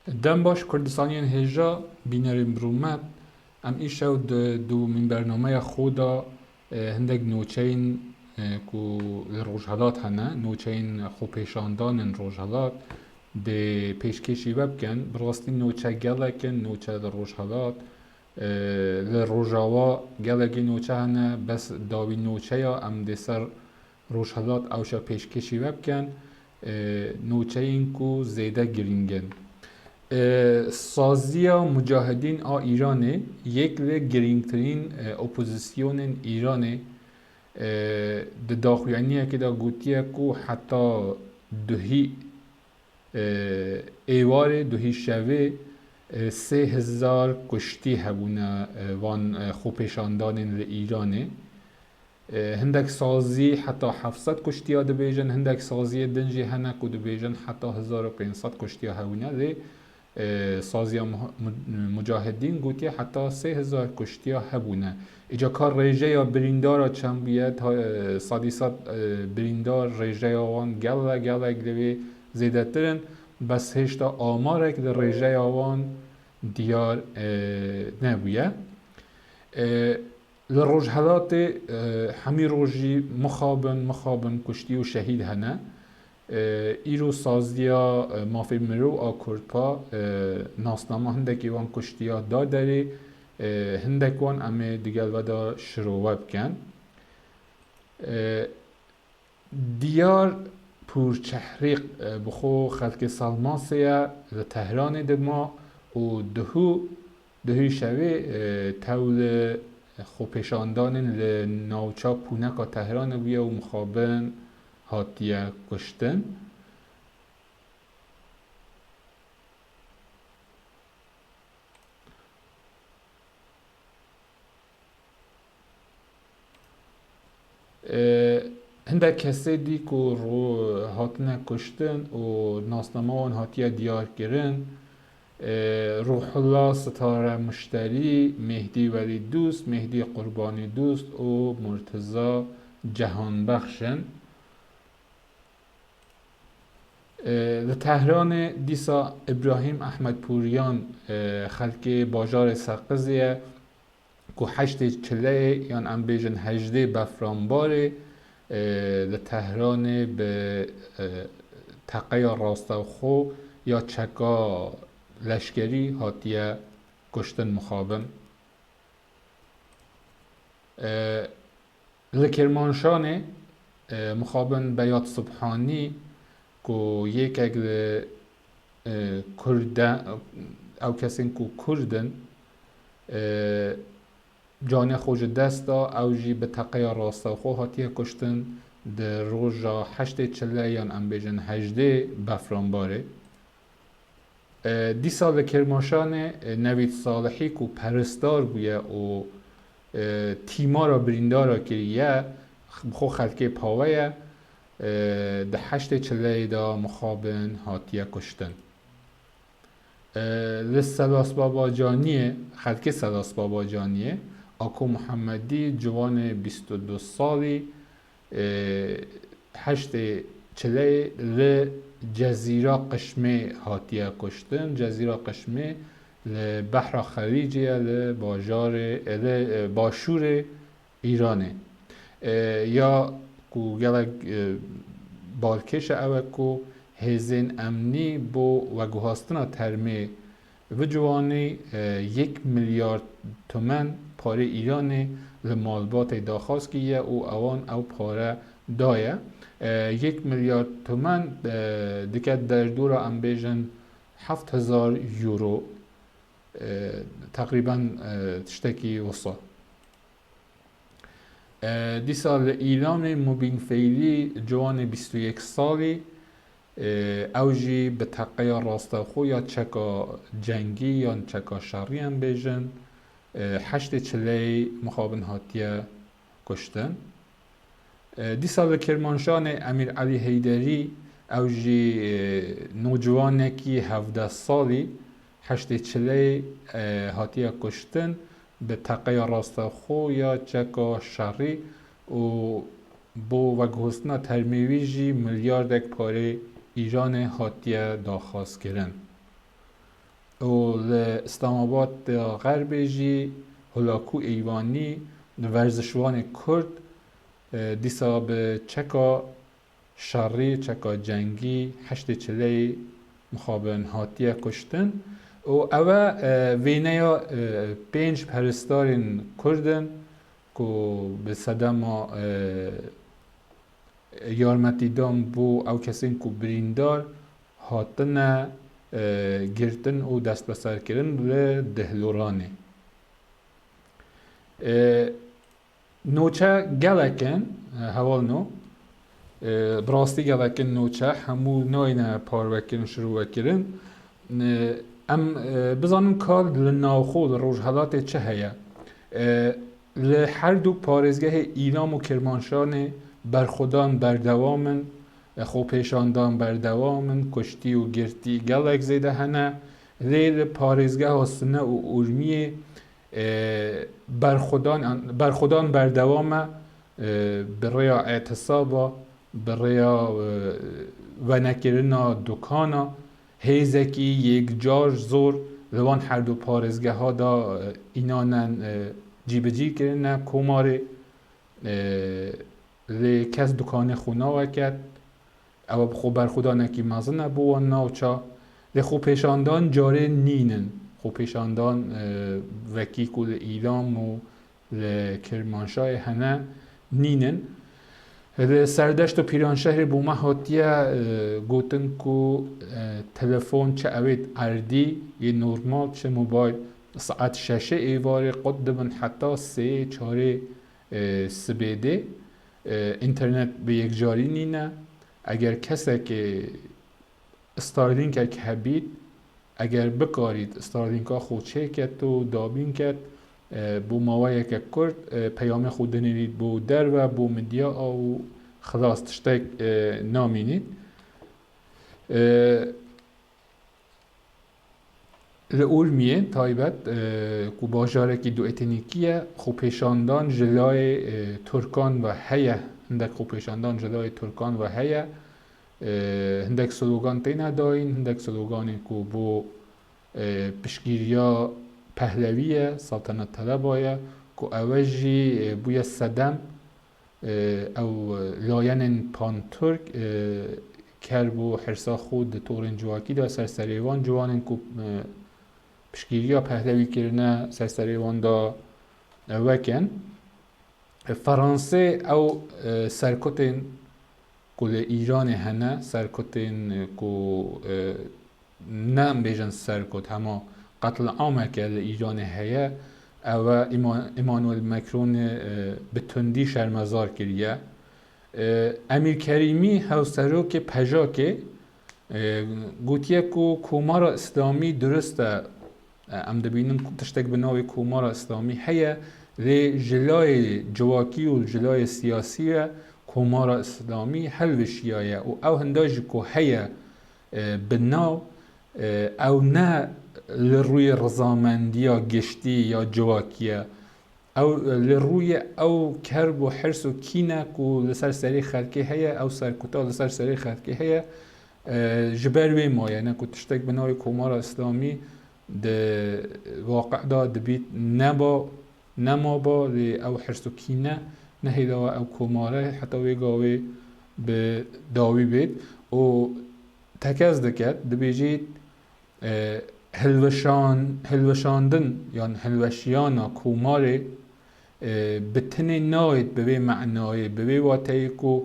دم باش کردستانیان هجا بینرین برومت ام ایشو دو من برنامه خودا هندگ نوچین کو روجهلات هنه نوچین خو پیشاندان روجهلات ده پیشکشی وبکن براستی نوچه گلکن نوچه روجهلات لروجاوا گلگی نوچه هنه بس داوی نوچه یا ام ده سر روجهلات اوشا پیشکشی وبکن نوچه این کو زیده گرینگن سازیا مجاهدین ایرانه یک ل گرینگترین اپوزیسیون ایرانه ده داخویانیه که دا گوتیه کو حتی دهی ایوار دهی شوه 3000 کشتی هبونه وان خوپیشاندان ایرانه هندک سازی حتی 700 کشتی ها ده بیجن هندک سازی دنجی هنه کو ده بیجن حتی 1500 کشتی ها هونه ده سازی مجاهدین گوتی حتی 3000 کشتی ها هبونه ایجا کار ریجه یا بریندار ها چند بیاد صادیصات بریندار ریجه یا وان گله گلوی زیده ترن بس هشتا آماره که در ریجه وان دیار نبویه لروجهلات همی روژی مخابن کشتی و شهید هنه ایرو سازدیا مافی مرو کردپا ناسنامه هندکی وان کشتیا دا داری هندک وان امه دیگل ودا شروع بکن دیار پور چحریق بخو خلق سالماسیه لتهران دما و دهو شوی تول خو پیشاندان لناوچا پونکا تهران بویه و مخابن هاتیه کشتن هنده کسی دی که رو هاتنه کشتن و ناسنامه وان هاتیه دیار گرن روح الله ستاره مشتری مهدی ولی دوست مهدی قربانی دوست و مرتضی جهان بخشن در تهران دیسا ابراهیم احمد پوریان خلق باجار سقزیه که 8 یان ام بیجن 18 بفرانباره در تهران به تقیه راستوخو یا چکا لشکری هاتیه کشتن مخابن لکرمانشانه مخابن بیات صبحانی که یک اگل کردن او کسین که کردن جان خوش دستا او جی به تقیه راستا خو هاتیه کشتن در روژا 8 یان ام بیجن 18 بفرانباره دی سال کرماشان نوید صالحی که پرستار بویه و تیما را بریندار را کریه خو خلقه پاویه ده 8 دا مخابن هاتیه کشتن لسلاس بابا جانیه خلقه سلاس بابا جانیه آکو محمدی جوان 22 سالی 8 جزیره قشمه هاتیه کشتن جزیره قشمه لبحر خلیجیه باشور ایرانه یا کو گلک بالکش اوه کو هزین امنی بو و گوهاستنا ترمه و جوانی 1 میلیارد تومن پاره ایرانه لمالبات داخواست کیه او اوان او پاره دایه 1 میلیارد تومن دکت در دور ام بیجن 7000 یورو تقریبا تشتکی وصل دی سال ایران مبین فیلی جوان 21 سالی اوجی به تقیه راستخو یا چکا جنگی یا چکا شری هم بیجن 8 مخابن هاتیه کشتن دی سال کرمانشان امیر علی حیدری اوجی نوجوانکی 17 سالی 8 هاتیه کشتن به تقیه راستخو یا چکا شری و بو و گوستنا ترمیویجی 1 میلیارد پاره ایران هاتیه داخواست کردن و اسلام آباد غرب جی هلاکو ایوانی ورزشوان کرد دیسا به چکا شری چکا جنگی هشت چلی مخابن هاتیه کشتن و اوه وینه یا 5 پرستارین کردن که به صدم یارمتی دام بو او کسین که بریندار هاتن گرتن و دست بسر کرن ل دهلورانه نوچه گلکن حوال نو براستی گلکن نوچه همو ناینه پاروکرن شروع کرن ام بزانن کار لناوخو لروجهالات چه هیا لهر دو پارزگاه ایران و کرمانشان برخودان بردوامن خوپیشاندان بردوامن کشتی و گرتی گلک زیده هنه لیل پارزگاه سنه و ارمیه برخودان بردوامه بریا اعتصابا بریا ونکرنا دکانا هیزکی یک جار زور لوان هر دو پارزگاه ها دا اینانن جیب جی کرنه کماره لی کس دکان خونا وکد او بخو برخودا نکی مزنه بو ناوچا لی خو پیشاندان جاره نینن خو پیشاندان وکی کل ایران و کرمانشاه هنه نینن سردشت و پیرانشهر بومه هاتیه گوتن که تلفن چه اوید اردی یه نورمال چه موبایل ساعت 6 ایواره قد دبن حتی 3-4 سبیده اینترنت به یک جاری نینه اگر کسی که استارلینک که هبید اگر بکارید استارلینک ها خود چه کد و دابین کد بو ماوی که کرد پیام خود دنیرید بو در و بو مدیا او خلاص تشتک نامینید لورمیه تایبت کو باجاره کی دو اتنیکیه خو پیشاندان جلای ترکان و هیه هندک خو پیشاندان جلای ترکان و هیه هندک سلوگان تینا داین هندک سلوگانی کو بو پشگیریا پهلویه سلطنت طلبایه کو اوجی بوی صدم او لاین پان ترک کربو حرسا خود تورن جواکی دا سرسریوان جوانن کو پشگیریا پهلوی کرنه سرسریوان دا وکن فرانسه او سرکتن کل ایران هنه سرکتن کو نام بیجن سرکت همه قتل عامه که ایران هیا او ایمانوئل مکرون به تندی شرمزار کریه امیر کریمی هاوسرو که پژا که گوتیه که کومار اسلامی درسته ام دبینن تشتک به ناوی کومار اسلامی هیا لی جلای جواکی و جلای سیاسی کومار اسلامی هلوشیایه و او هنداج که هیا بناو او نه لروی رضامندی گشتی یا جواکیه او لروی او کرب و حرس و کینه که لسر سری خلقی هیا او سرکتا لسر سری خلقی هیا جبر وی ما یعنی که تشتک بناوی کومار اسلامی ده واقع دا دبیت نما با لی او حرس و کینه نهیدا او کوماره حتی وی گاوی به داوی بید و تکز دکت دبیجید هلوشاندن یعنی هلوشیانا کوماره بتنه ناید به معنای به واتایی که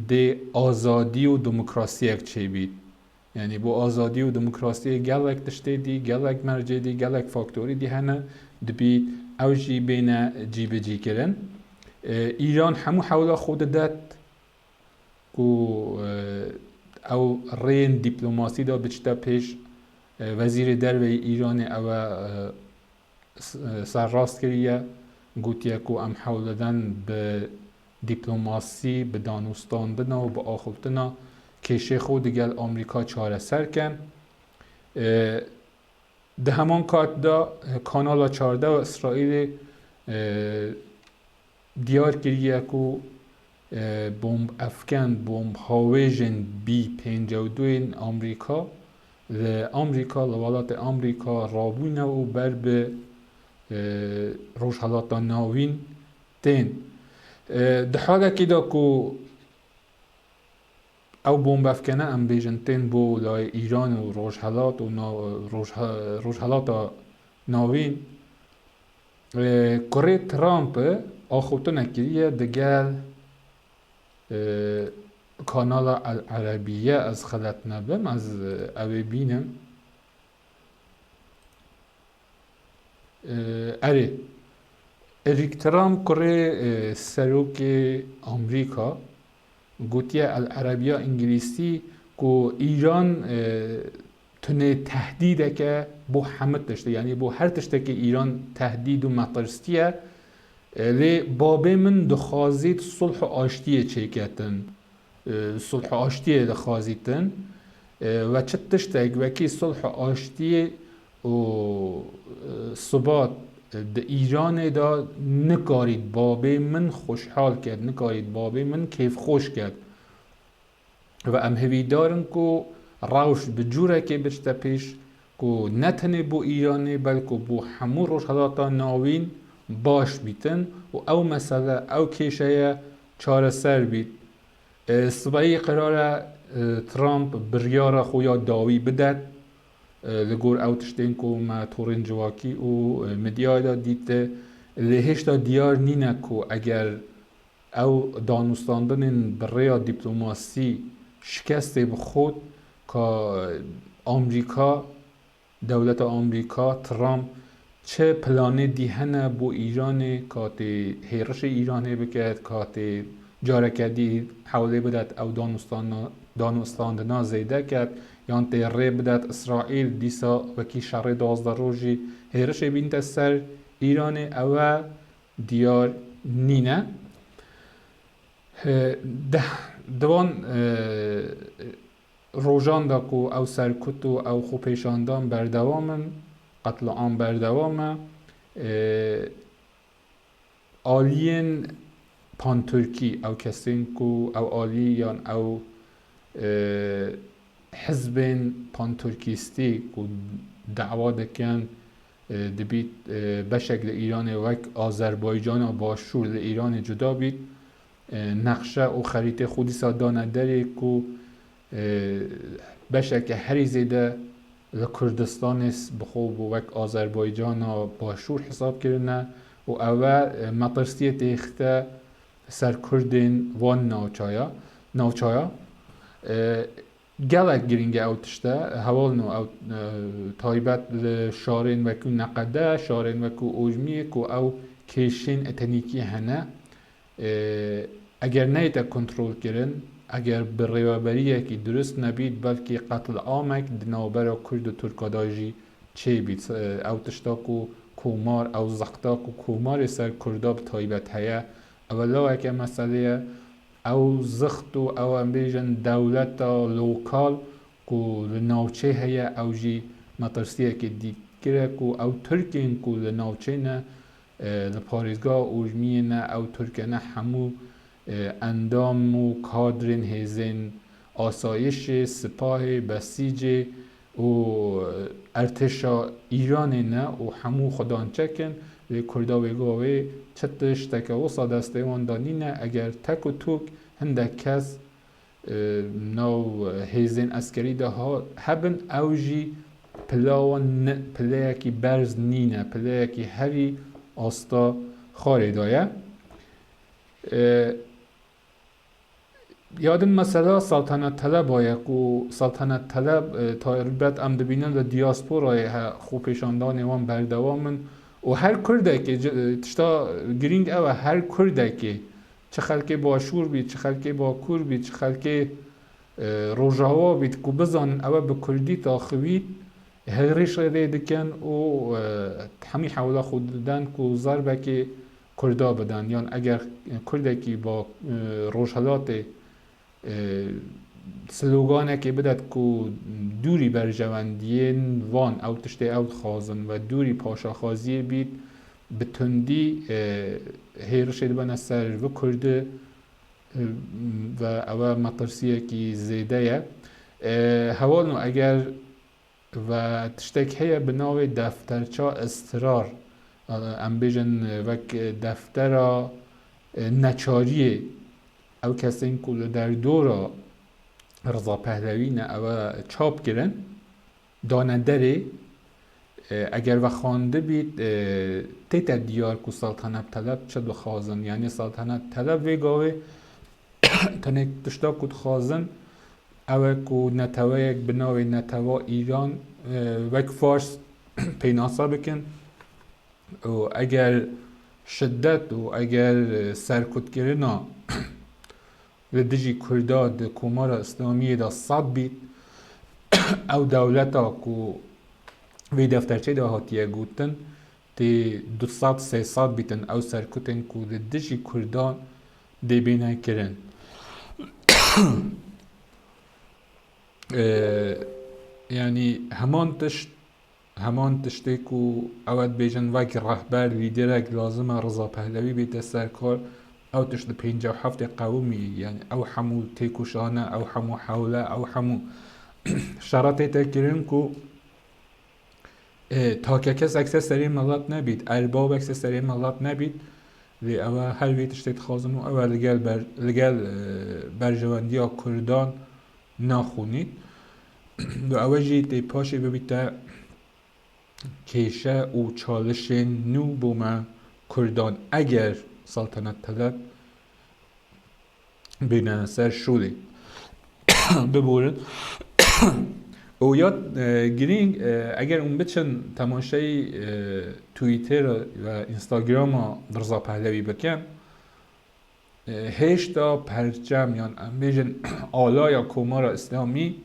ده آزادی و دموکراسی اک چه بید یعنی بو آزادی و دموکراسی گلک تشتی دی گلک مرجع دی گلک فاکتوری دی هنه دبید او جی بین جی به جی کرن ایران همو حولا خود داد که او رین دیپلماسی دا بچتا پیش وزیر دروی ایران او سرراست کریه گوتیه که ام حول دادن به دیپلماسی به دانستاندن و به آخوتنا کشه خود دیگل آمریکا چاره سر کن ده همان کات دا کانال 14 و اسرائیل دیار کریه که بمب افکن بمب هاویجن B-52 آمریکا لآمریکا لولات آمریکا رابوینه و بر به روشهلاتا ناوین تین ده حاله که دا که او بومب افکنه ام بیجن تین بو لای ایران و روشهلات و روشهلاتا ناوین کره ترامپ آخوتو نکریه دگل کانال العربیه از خلط نبم از اوی بینم اره اریک ترامپ کره سروک آمریکا گوتیه العربیه انگلیسی که ایران تونه تهدیده که بو همه تشته یعنی بو هر تشته که ایران تهدید و مطرستیه لی بابه من دخوازید صلح و آشتیه چیکتن صلح و آشتیه دخوازیدن و چه تشتگ وکی صلح و آشتیه و ثبات د ایران دا نکارید بابه من خوشحال کرد نکارید بابه من کیف خوش کرد و ام هوی دارن که روش بجوره که بچته پیش که نتنه بو ایرانه بلکه بو همو روشهلاتا ناوین باش بیتن و او مسئله او کشه چاره سر بیت سبایی قراره ترامپ بریار خویا داوی بدد لگور او تشتین که ما تورین جواکی و مدیای دا دیده لهش دا دیار نینه که اگر او دانستاندن برای دیپلماسی شکست بخود که آمریکا دولت آمریکا ترامپ چه پلانه دیهنه بو ایرانه که هیرش ایرانه بکرد که جارکدی حوله بدد او دانستاندنا زیده کرد یان تی ری بدد اسرائیل دیسا وکی شر 12 روزی هیرش بینت سر ایرانه او دیار نینه دوان روژان دا کو او سرکت و او خوپیشاندان بردوامن قتل عام بردوامه آلین پان ترکی او کسین کو او آلی یان او حزب پان ترکیستی کو دعوا دکن دبیت بشکل ایران وک آذربایجان و باشور ایران جدا بید نقشه و خریطه خودی سادانه داره که بشکل هری زیده لکردستان بخوب و وک آذربایجان و باشور حساب کرنه و اول مطرسیه تیخته سر کردین وان ناوچایا گلک گرینگه او تشته حوال نو او تایبت شارین وکو نقده شارین وکو اوجمیه که او کشین اتنیکی هنه اگر نیت کنترل کرن اگر بریابریه که درست نبید بلکه قتل عامک دنابر کرد و ترکاداجی چه بید او تشتا که کومار او زقتا که کومار سر کردا بتایبت هیا اولا که مسئله او زخت و او امبیجن دولت لوکال که لناوچه هیا او جی مطرسیه که دید کرده که او ترکین که لناوچه نه لپاریزگاه اوجمیه نه او ترکه نه همو اندام و کادرین هزین آسایش سپاه بسیج و ارتشا ایران نه و همو خدان چکن لی کردا ویگاوی چتش تک وصا دسته وان دانینه اگر تک و توک هندک کس نو هزین اسکری ده ها هبن اوجی پلیکی برز نینه پلیکی هری آستا خاری دایه یادن مثلا سلطنت طلب آیه و سلطنت طلب تا ربط ام دبینن و دیاسپورای خوپیشاندان وان بردوامن و هر کرده که تشتا گرینگ او هر کرده که چه خلک باشور بید چه خلک با کور بید چه خلک روژاوا بید که بزن او به کردی تاخوید هریش ریده دکن و همی حولا خود دن که ضربه که کردا بدن یان اگر کرده که با روشهلات سلوگانه که بدد که دوری برجواندین وان او تشته او خازن و دوری پاشاخازی بید به تندی هیرش دبن سر و کرده و او مطرسیه که زیده حوالنو اگر و تشتێک هەیە بناوی دەفتەرچە ئەسترار ئەم بێژن وەک دەفتەرە نەچاریێ ئەو کەسین کو لە دەردۆرە ڕزا پەهلەوینە ئەوە چاپ کرن دانە دەرێ ئەگەر بە خوانده بیت تێتە دیار کو سەڵتەنەت تەلەب چ دخوازن یعنی سەڵتەنەت تەلەب وێگاوێ تەنێک تشتا کو دخوازن ئەوە کو نەتەوەیەک بناوی نەتەوا ئیران وەک فارس پێناسا بکن و ئەگەر شدت و ئەگەر سەرکوتکردنا لە دژی کوردا د کۆمارە ئیسلامیەدا سەد بیت ئەو دەولەتا کو وی دەفتەرچەیدا هاتیە گوتن تێ 200-300 بیتن ئەو سەرکوتن کو لە دژی کوردان دەبێنە کرن یعنی هەمان تشتێک و ئەوەت بێژن وەک ڕەهبەر لیدەرێک لازمە ڕزا پەهلەوی بێتە سەرکار ئەو تشت 57 قەومی یعنی ئەو هەموو تێکوشانە ئەو هەموو حەولە ئەو هەموو شەڕەتێتە کرن و تاکە کەس ئەکسە سەری مەڵات نەبیت ئەرباب ئەکسە سەری مەڵات نەبیت لێ ئەوە هەروێ تشتێت خازم و ئەوە لەگەل بەرژەوەندیە کوردان ناخونیت و ئەوەژی تێ پاشی ببیتە کێشە و چالشên نو بۆمە کوردان ئەگەر سەڵتەنەت تەلەب بێنە سەر شوڵێ ببورن و یاد گرینگ اگر اون بچن تماشای توییتر و اینستاگرام رضا پهلوی بکن هشتا پرچم یان بیژن آلا یا کمار اسلامی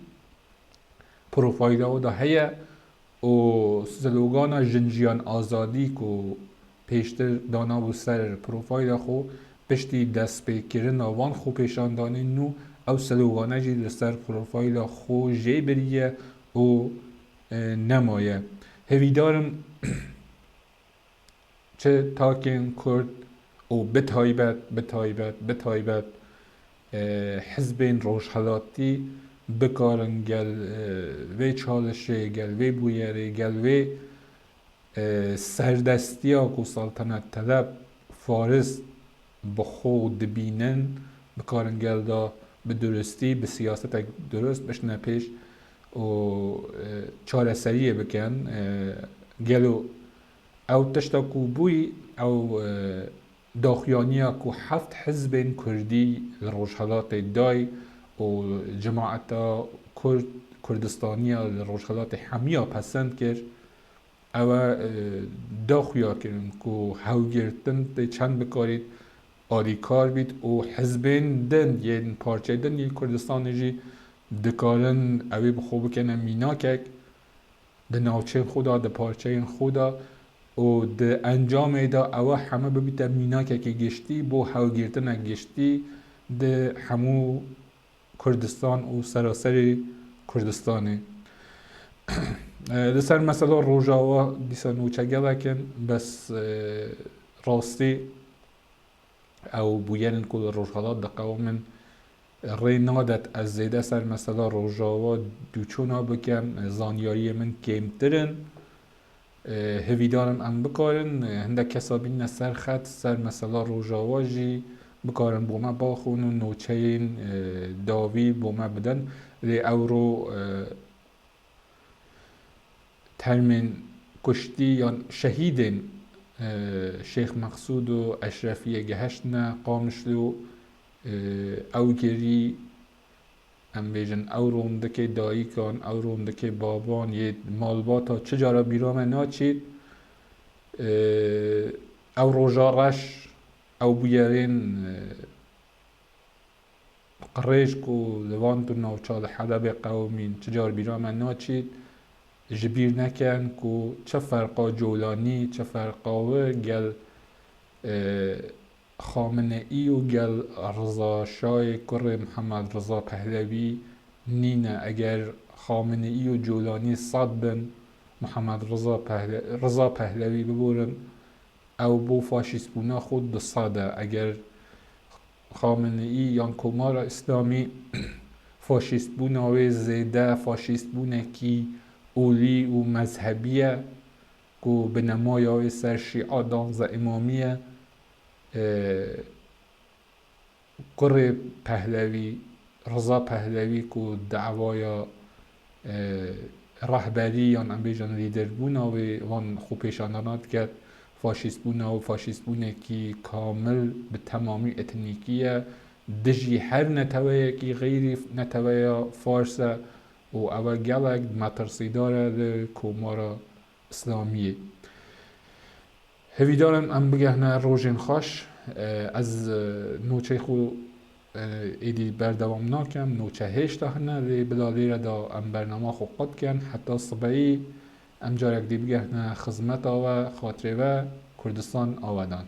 پروفایل او دا هیا و سلوگان جنجیان آزادی کو پیشتر دانا بو سر پروفایل خو پشتی دست پیکرن وان خو پیشاندانی نو او سلوگانه جی لسر پروفایل خو جی بریه و نمایه هویدارم چه تاکن کرد و بتایبت حزبین روشحالاتی بکارن گل وی چالشه گل وی بویره گل وی سردستیا کو سلطنت طلب فارس بخود بینن بکارن گل دا به درستی به سیاست درست بشنه پیش و چاره سریه بکن گلو او تشتا کو بوی او داخیانیا کو 7 حزب کردی لروجهالات دای و جماعت کردستانیا لروجهالات همیا پسند کرد او داخیا کردن کو هاوگرتن چند بکارید آریکار بید و حزبین دن یه پارچه دن یه کردستان جی دکارن اوی بخو بکنن میناکک ده ناوچه خودا ده پارچه خودا و ده انجام دا اوه همه ببیتا میناکک گشتی بو هاوگیرتن گشتی ده همو کردستان و سراسر کردستانه لسر مثلا روژاوا دیسا نوچه گلکن بس راستی او بویرن کل روژهالات ده قومن ری نادت از زیده سر مثلا روژاوا دوچونا بکم زانیاری من کمترن هویدارم ام بکارن هنده کسابین سر خط سر مثلا روژاوا جی بکارن بوما باخون و نوچهین داوی بوما بدن لی او رو ترمین کشتی یا شهیدین شیخ مقصود و اشرفیه گهشتنا قامشلو او گری ام بیژن او روندکه دایی کن او روندکه بابان یه مالباتا چجارا بیرام ناچید او روژارش او بیارین قریش کو لواندو نوچال حلب قومین چجار بیرام ناچید جبیر نکن کو چه فرقا جولانی چه فرقا گل خامنه ای و گل رضا شاه کر محمد رضا پهلوی نینه اگر خامنه ای و جولانی صد بن محمد رضا پهلوی ببورن او بو فاشیست بونا خود بصاده اگر خامنه ای یا کمار اسلامی فاشیست بونا و زیده فاشیست بونا کی اولی و مذهبیه که به نمایای سر شیعه دانزه امامیه قر پهلوی رضا پهلوی که دعوای رهبری یا ام بیجان لیدر بونا و وان خوپیشاندانات کرد فاشیست بونا و فاشیست بونه کی کامل به تمامی اتنیکیه دجی هر نتوه کی غیری نتوه فارسه و اول گلک مترسی داره ده کمارا اسلامیه هویدارم ام بگهنه روژین خوش از نوچه خو ایدی بردوام ناکم نوچه هشتا هنه لی بلالی را دا ام برنامه خو قد کن حتی صبحی ام جارک دی بگهنه خزمت آوه خاطره و کردستان آودان